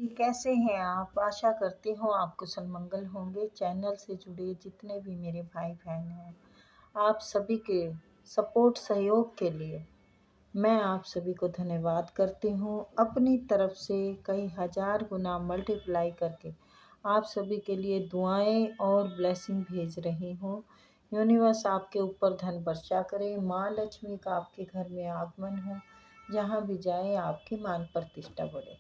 जी, कैसे हैं आप? आशा करती हूँ आप कुशल मंगल होंगे। चैनल से जुड़े जितने भी मेरे भाई-बहन हैं, आप सभी के सपोर्ट सहयोग के लिए मैं आप सभी को धन्यवाद करती हूँ। अपनी तरफ से कई हज़ार गुना मल्टीप्लाई करके आप सभी के लिए दुआएँ और ब्लेसिंग भेज रही हूँ। यूनिवर्स आपके ऊपर धन वर्षा करे, माँ लक्ष्मी का आपके घर में आगमन हो, जहाँ भी जाएँ आपकी मान प्रतिष्ठा बढ़े।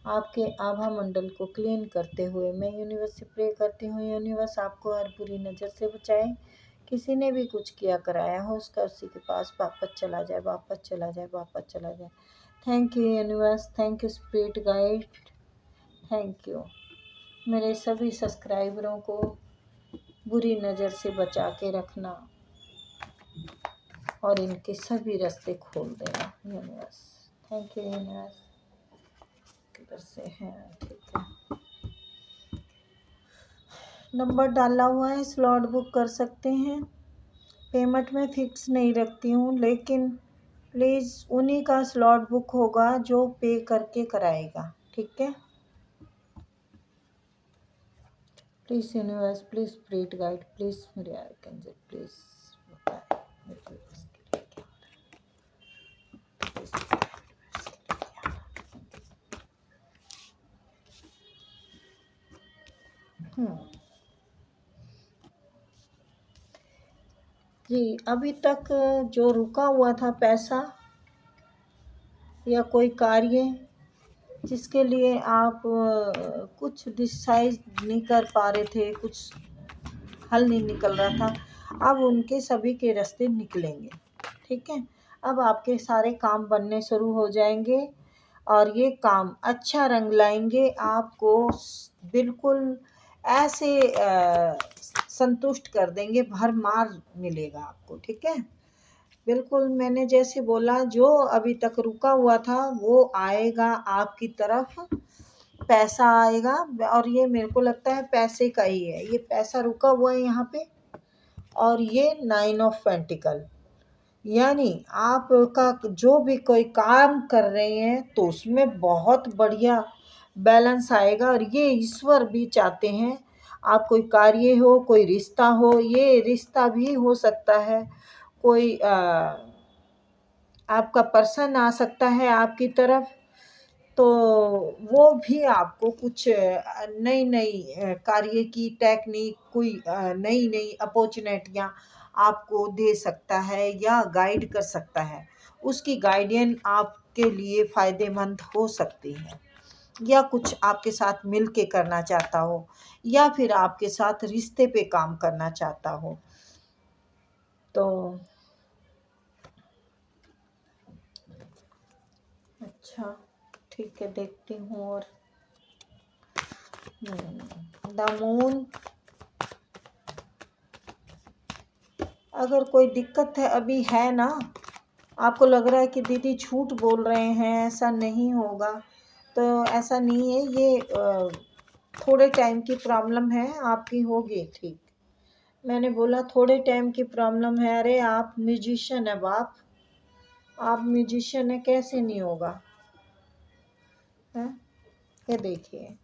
आपके आभा मंडल को क्लीन करते हुए मैं यूनिवर्स से प्रे करती हूँ, यूनिवर्स आपको हर बुरी नज़र से बचाए। किसी ने भी कुछ किया कराया हो उसका उसी के पास वापस चला जाए, वापस चला जाए, वापस चला जाए। Thank you universe, thank you spirit guide, thank you. मेरे सभी सब्सक्राइबरों को बुरी नज़र से बचा के रखना और इनके सभी रास्ते खोल देना यूनिवर्स। Thank you universe. किधर से हैं? ठीक है, नंबर डाला हुआ है, स्लॉट बुक कर सकते हैं। पेमेंट में फ़िक्स नहीं रखती हूँ, लेकिन प्लीज़ उन्हीं का स्लॉट बुक होगा जो पे करके कराएगा, ठीक है। Please universe, please spirit guide, please मेरे आर्कैंजल, प्लीज़ बताएं मेरे लिए इसके लिए क्या हो रहा है। प्लीज़ इसके लिए क्या हो रहा है। जी, अभी तक जो रुका हुआ था पैसा या कोई कार्य जिसके लिए आप कुछ डिसाइड नहीं कर पा रहे थे, कुछ हल नहीं निकल रहा था, अब उनके सभी के रास्ते निकलेंगे, ठीक है। अब आपके सारे काम बनने शुरू हो जाएंगे और ये काम अच्छा रंग लाएंगे। आपको बिल्कुल ऐसे संतुष्ट कर देंगे, भरमार मिलेगा आपको, ठीक है। बिल्कुल मैंने जैसे बोला, जो अभी तक रुका हुआ था वो आएगा आपकी तरफ, पैसा आएगा। और ये मेरे को लगता है पैसे का ही है, ये पैसा रुका हुआ है यहाँ पे। और ये 9 ऑफ पेंटिकल, यानी आपका जो भी कोई काम कर रहे हैं तो उसमें बहुत बढ़िया बैलेंस आएगा। और ये ईश्वर भी चाहते हैं, आप कोई कार्य हो, कोई रिश्ता हो, ये रिश्ता भी हो सकता है, कोई आपका पर्सन आ सकता है आपकी तरफ, तो वो भी आपको कुछ नई नई कार्य की टेक्निक, कोई नई नई अपॉर्चुनिटियाँ आपको दे सकता है या गाइड कर सकता है। उसकी गाइडेंस आपके लिए फ़ायदेमंद हो सकती है, या कुछ आपके साथ मिल के करना चाहता हो, या फिर आपके साथ रिश्ते पे काम करना चाहता हो। तो अच्छा, ठीक है, देखती हूँ। और द मून, अगर कोई दिक्कत है अभी है ना, आपको लग रहा है कि दीदी झूठ बोल रहे हैं, ऐसा नहीं होगा, तो ऐसा नहीं है। ये थोड़े टाइम की प्रॉब्लम है, आपकी होगी ठीक। मैंने बोला थोड़े टाइम की प्रॉब्लम है। अरे आप म्यूजिशियन है बाप, आप म्यूजिशियन है, कैसे नहीं होगा है। ये देखिए,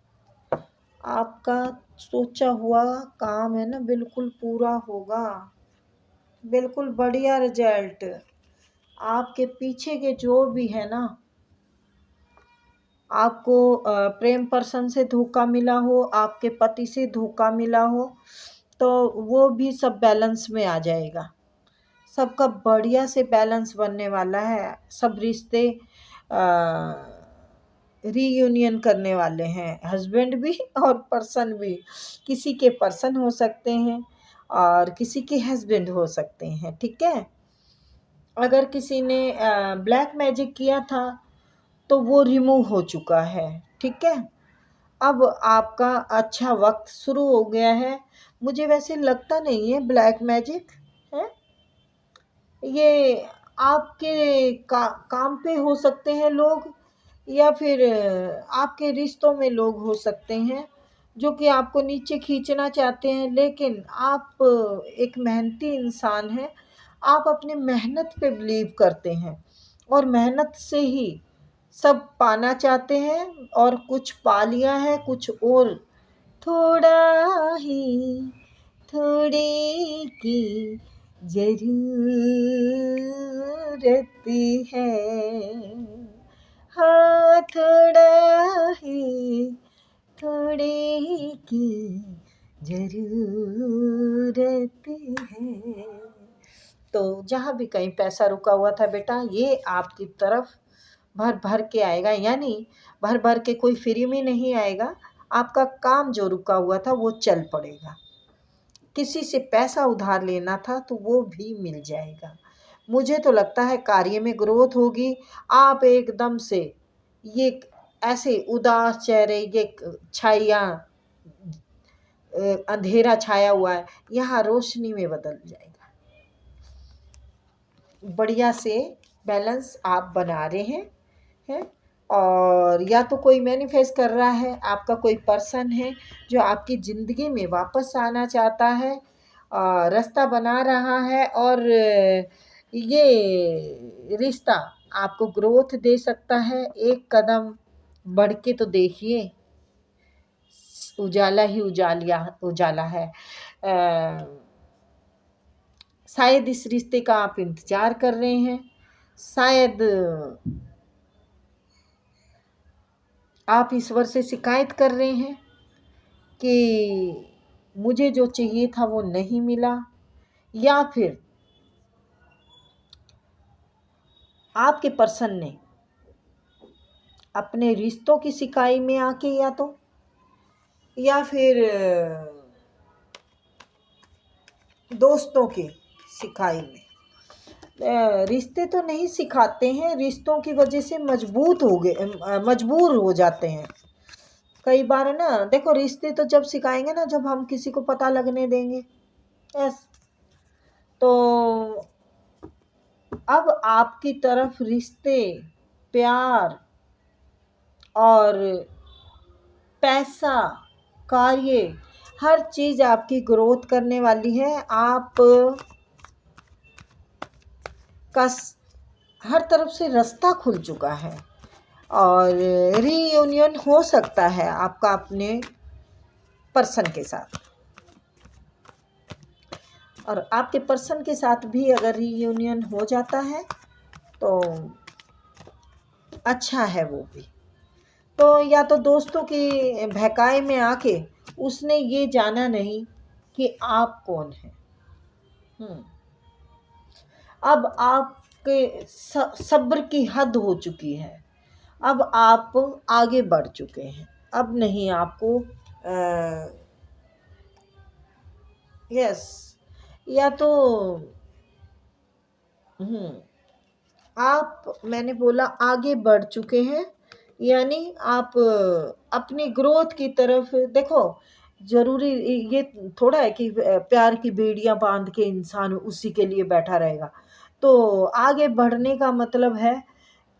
आपका सोचा हुआ काम है ना, बिल्कुल पूरा होगा, बिल्कुल बढ़िया रिजल्ट। आपके पीछे के जो भी है ना, आपको प्रेम पर्सन से धोखा मिला हो, आपके पति से धोखा मिला हो, तो वो भी सब बैलेंस में आ जाएगा। सबका बढ़िया से बैलेंस बनने वाला है। सब रिश्ते रीयूनियन करने वाले हैं, हस्बैंड भी और पर्सन भी। किसी के पर्सन हो सकते हैं और किसी के हस्बैंड हो सकते हैं, ठीक है। अगर किसी ने ब्लैक मैजिक किया था तो वो रिमूव हो चुका है, ठीक है। अब आपका अच्छा वक्त शुरू हो गया है। मुझे वैसे लगता नहीं है ब्लैक मैजिक है, ये आपके काम पे हो सकते हैं लोग, या फिर आपके रिश्तों में लोग हो सकते हैं जो कि आपको नीचे खींचना चाहते हैं। लेकिन आप एक मेहनती इंसान हैं, आप अपनी मेहनत पे बिलीव करते हैं और मेहनत से ही सब पाना चाहते हैं और कुछ पा लिया है, कुछ और थोड़ा ही, थोड़े की जरूरत है। हाँ, थोड़ा ही, थोड़े की जरूरत है। तो जहाँ भी कहीं पैसा रुका हुआ था बेटा, ये आपकी तरफ भर भर के आएगा, यानी भर भर के कोई फ्री में नहीं आएगा। आपका काम जो रुका हुआ था वो चल पड़ेगा। किसी से पैसा उधार लेना था तो वो भी मिल जाएगा। मुझे तो लगता है कार्य में ग्रोथ होगी। आप एकदम से ये ऐसे उदास चेहरे, ये छाया, अंधेरा छाया हुआ है, यहाँ रोशनी में बदल जाएगा। बढ़िया से बैलेंस आप बना रहे हैं। और या तो कोई मैनिफेस्ट कर रहा है, आपका कोई पर्सन है जो आपकी ज़िंदगी में वापस आना चाहता है, रास्ता बना रहा है, और ये रिश्ता आपको ग्रोथ दे सकता है। एक कदम बढ़ के तो देखिए, उजाला ही उजाला है। शायद इस रिश्ते का आप इंतज़ार कर रहे हैं, शायद आप ईश्वर से शिकायत कर रहे हैं कि मुझे जो चाहिए था वो नहीं मिला, या फिर आपके पर्सन ने अपने रिश्तों की सिकाई में आके, या फिर दोस्तों की सिकाई में। रिश्ते तो नहीं सिखाते हैं, रिश्तों की वजह से मजबूर हो जाते हैं कई बार ना। देखो, रिश्ते तो जब सिखाएंगे ना, जब हम किसी को पता लगने देंगे। यस, तो अब आपकी तरफ रिश्ते, प्यार और पैसा, कार्य, हर चीज़ आपकी ग्रोथ करने वाली है। आप का हर तरफ से रास्ता खुल चुका है, और रीयूनियन हो सकता है आपका अपने पर्सन के साथ। और आपके पर्सन के साथ भी अगर रीयूनियन हो जाता है तो अच्छा है वो भी। तो या तो दोस्तों की बहकाए में आके उसने ये जाना नहीं कि आप कौन हैं। अब आपके सब्र की हद हो चुकी है। अब आप आगे बढ़ चुके हैं। अब नहीं आपको यस, या तो आप, मैंने बोला आगे बढ़ चुके हैं, यानी आप अपनी ग्रोथ की तरफ देखो। ज़रूरी ये थोड़ा है कि प्यार की बेड़ियां बांध के इंसान उसी के लिए बैठा रहेगा। तो आगे बढ़ने का मतलब है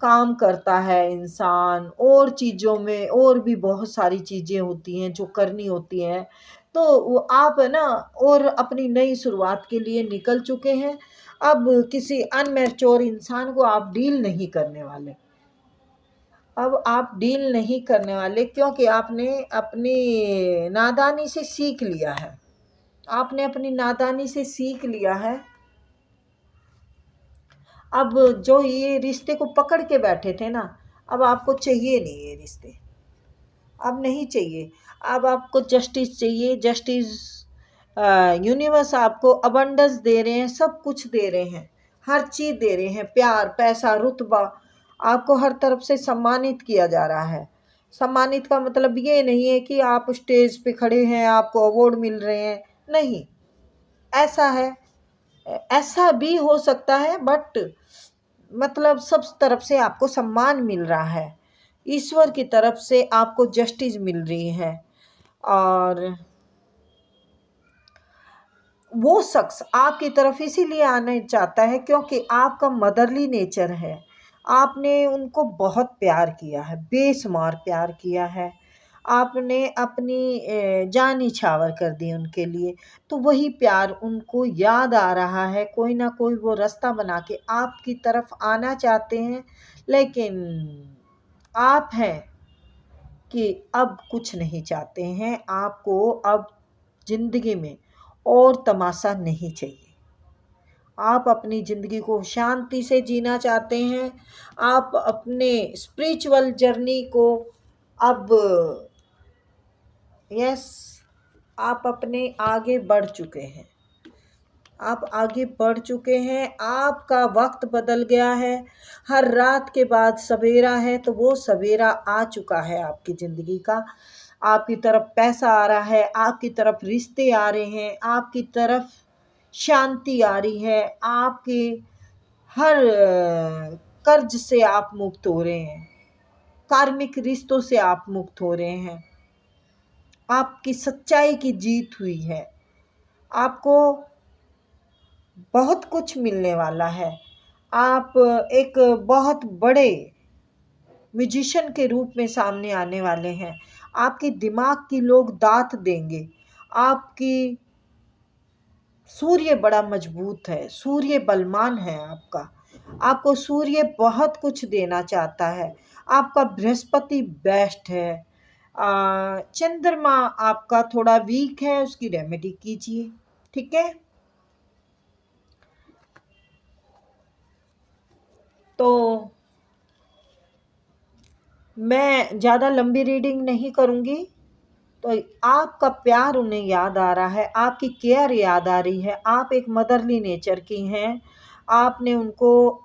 काम करता है इंसान, और चीज़ों में और भी बहुत सारी चीज़ें होती हैं जो करनी होती हैं। तो वो आप है ना, और अपनी नई शुरुआत के लिए निकल चुके हैं। अब किसी अनमैच्योर इंसान को आप डील नहीं करने वाले। अब आप डील नहीं करने वाले, क्योंकि आपने अपनी नादानी से सीख लिया है। आपने अपनी नादानी से सीख लिया है। अब जो ये रिश्ते को पकड़ के बैठे थे ना, अब आपको चाहिए नहीं ये रिश्ते, अब नहीं चाहिए। अब आपको जस्टिस चाहिए। जस्टिस, यूनिवर्स आपको अबंडेंस दे रहे हैं, सब कुछ दे रहे हैं, हर चीज़ दे रहे हैं, प्यार, पैसा, रुतबा। आपको हर तरफ से सम्मानित किया जा रहा है। सम्मानित का मतलब ये नहीं है कि आप स्टेज पे खड़े हैं, आपको अवार्ड मिल रहे हैं, नहीं। ऐसा है, ऐसा भी हो सकता है, बट मतलब सब तरफ से आपको सम्मान मिल रहा है। ईश्वर की तरफ से आपको जस्टिस मिल रही है। और वो शख्स आपकी तरफ इसीलिए आना चाहता है क्योंकि आपका मदरली नेचर है। आपने उनको बहुत प्यार किया है, बेशुमार प्यार किया है। आपने अपनी जान निछावर कर दी उनके लिए। तो वही प्यार उनको याद आ रहा है। कोई ना कोई वो रास्ता बना के आपकी तरफ आना चाहते हैं, लेकिन आप हैं कि अब कुछ नहीं चाहते हैं, आपको अब ज़िंदगी में और तमाशा नहीं चाहिए। आप अपनी ज़िंदगी को शांति से जीना चाहते हैं। आप अपने स्पिरिचुअल जर्नी को अब यस आप अपने आगे बढ़ चुके हैं। आप आगे बढ़ चुके हैं, आपका वक्त बदल गया है। हर रात के बाद सवेरा है, तो वो सवेरा आ चुका है आपकी ज़िंदगी का। आपकी तरफ पैसा आ रहा है, आपकी तरफ रिश्ते आ रहे हैं, आपकी तरफ शांति आ रही है, आपके हर कर्ज से आप मुक्त हो रहे हैं, कार्मिक रिश्तों से आप मुक्त हो रहे हैं। आपकी सच्चाई की जीत हुई है। आपको बहुत कुछ मिलने वाला है। आप एक बहुत बड़े म्यूजिशियन के रूप में सामने आने वाले हैं। आपके दिमाग की लोग दात देंगे। आपकी सूर्य बड़ा मजबूत है, सूर्य बलवान है आपका। आपको सूर्य बहुत कुछ देना चाहता है। आपका बृहस्पति बेस्ट है। चंद्रमा आपका थोड़ा वीक है, उसकी रेमेडी कीजिए, ठीक है। तो मैं ज़्यादा लंबी रीडिंग नहीं करूँगी। तो आपका प्यार उन्हें याद आ रहा है, आपकी केयर याद आ रही है। आप एक मदरली नेचर की हैं। आपने उनको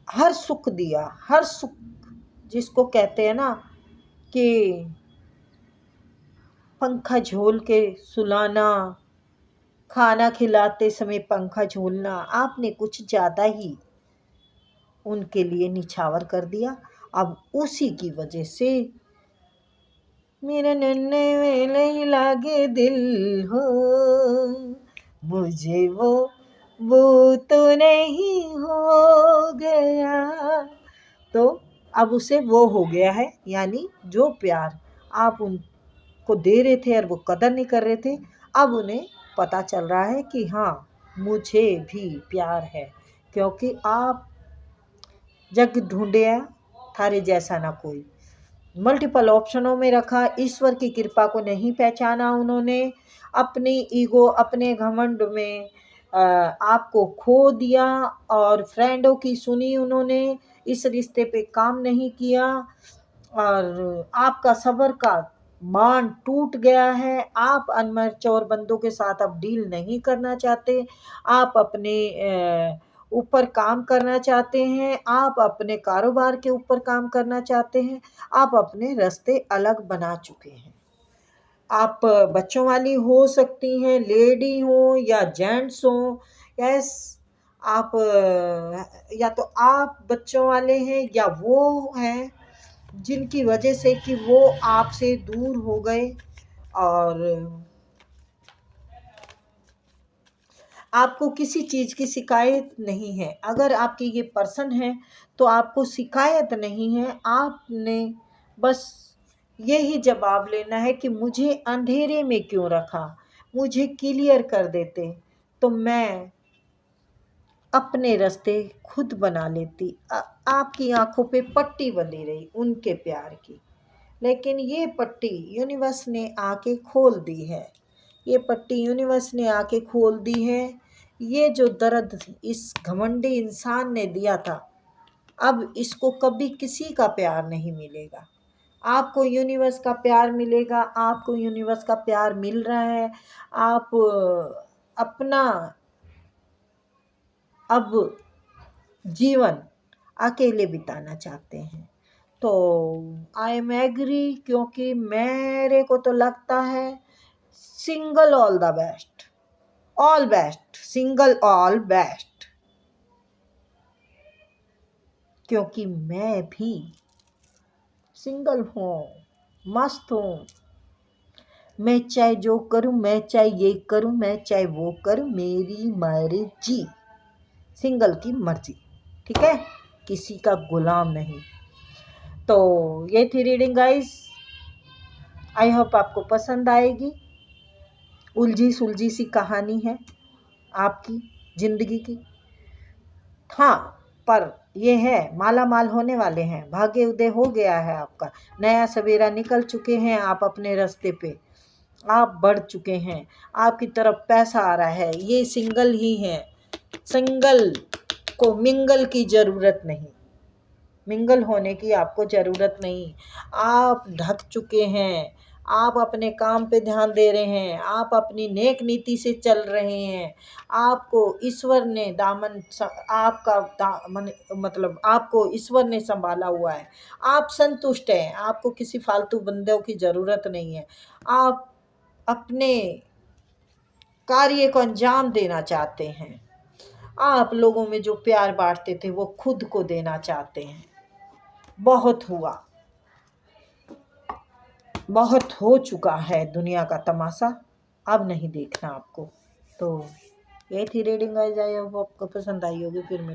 हर सुख दिया, हर सुख जिसको कहते हैं ना कि पंखा झोल के सुलाना, खाना खिलाते समय पंखा झोलना, आपने कुछ ज़्यादा ही उनके लिए निछावर कर दिया। अब उसी की वजह से मेरे नन्हे वेले ही लागे दिल हो, मुझे वो तो नहीं हो गया। तो अब उसे वो हो गया है, यानी जो प्यार आप उनको दे रहे थे और वो कदर नहीं कर रहे थे, अब उन्हें पता चल रहा है कि हाँ मुझे भी प्यार है। क्योंकि आप जग ढूंढिया थारे जैसा ना कोई, मल्टीपल ऑप्शनों में रखा, ईश्वर की कृपा को नहीं पहचाना उन्होंने। अपनी ईगो, अपने घमंड में आपको खो दिया और फ्रेंडों की सुनी उन्होंने, इस रिश्ते पे काम नहीं किया और आपका सब्र का मान टूट गया है। आप अनमैच्योर बंदों के साथ अब डील नहीं करना चाहते। आप अपने ऊपर काम करना चाहते हैं, आप अपने कारोबार के ऊपर काम करना चाहते हैं। आप अपने रास्ते अलग बना चुके हैं। आप बच्चों वाली हो सकती हैं, लेडी हो या जेंट्स हो। यस आप या तो आप बच्चों वाले हैं या वो हैं जिनकी वजह से कि वो आपसे दूर हो गए और आपको किसी चीज़ की शिकायत नहीं है। अगर आपके ये पर्सन है तो आपको शिकायत नहीं है। आपने बस यही जवाब लेना है कि मुझे अंधेरे में क्यों रखा, मुझे क्लियर कर देते तो मैं अपने रास्ते खुद बना लेती। आपकी आंखों पे पट्टी बंधी रही उनके प्यार की, लेकिन ये पट्टी यूनिवर्स ने आके खोल दी है। ये पट्टी यूनिवर्स ने आके खोल दी है। ये जो दर्द इस घमंडी इंसान ने दिया था, अब इसको कभी किसी का प्यार नहीं मिलेगा। आपको यूनिवर्स का प्यार मिलेगा। आपको यूनिवर्स का प्यार मिल रहा है। आप अपना अब जीवन अकेले बिताना चाहते हैं तो आई एम एग्री, क्योंकि मेरे को तो लगता है single all the best, all best, single all best. क्योंकि मैं भी सिंगल हूँ, मस्त हूँ। मैं चाहे जो करूँ, मैं चाहे ये करूँ, मैं चाहे वो करूँ, मेरी मर्जी, सिंगल की मर्जी, ठीक है, किसी का गुलाम नहीं। तो ये थी रीडिंग गाइस। आई होप आपको पसंद आएगी। उलझी सुलझी सी कहानी है आपकी ज़िंदगी की। हाँ, पर ये है, माला माल होने वाले हैं, भाग्य उदय हो गया है आपका, नया सवेरा निकल चुके हैं आप अपने रास्ते पे, आप बढ़ चुके हैं, आपकी तरफ पैसा आ रहा है। ये सिंगल ही है, सिंगल को मिंगल की ज़रूरत नहीं, मिंगल होने की आपको ज़रूरत नहीं। आप ढक चुके हैं, आप अपने काम पे ध्यान दे रहे हैं, आप अपनी नेक नीति से चल रहे हैं, आपको ईश्वर ने आपका दामन मतलब आपको ईश्वर ने संभाला हुआ है, आप संतुष्ट हैं, आपको किसी फालतू बंदों की ज़रूरत नहीं है। आप अपने कार्य को अंजाम देना चाहते हैं। आप लोगों में जो प्यार बांटते थे वो खुद को देना चाहते हैं। बहुत हुआ, बहुत हो चुका है दुनिया का तमाशा, अब नहीं देखना आपको। तो ये थी रीडिंग गाइस, आई होप आपको पसंद आई होगी। फिर मिलेंगे।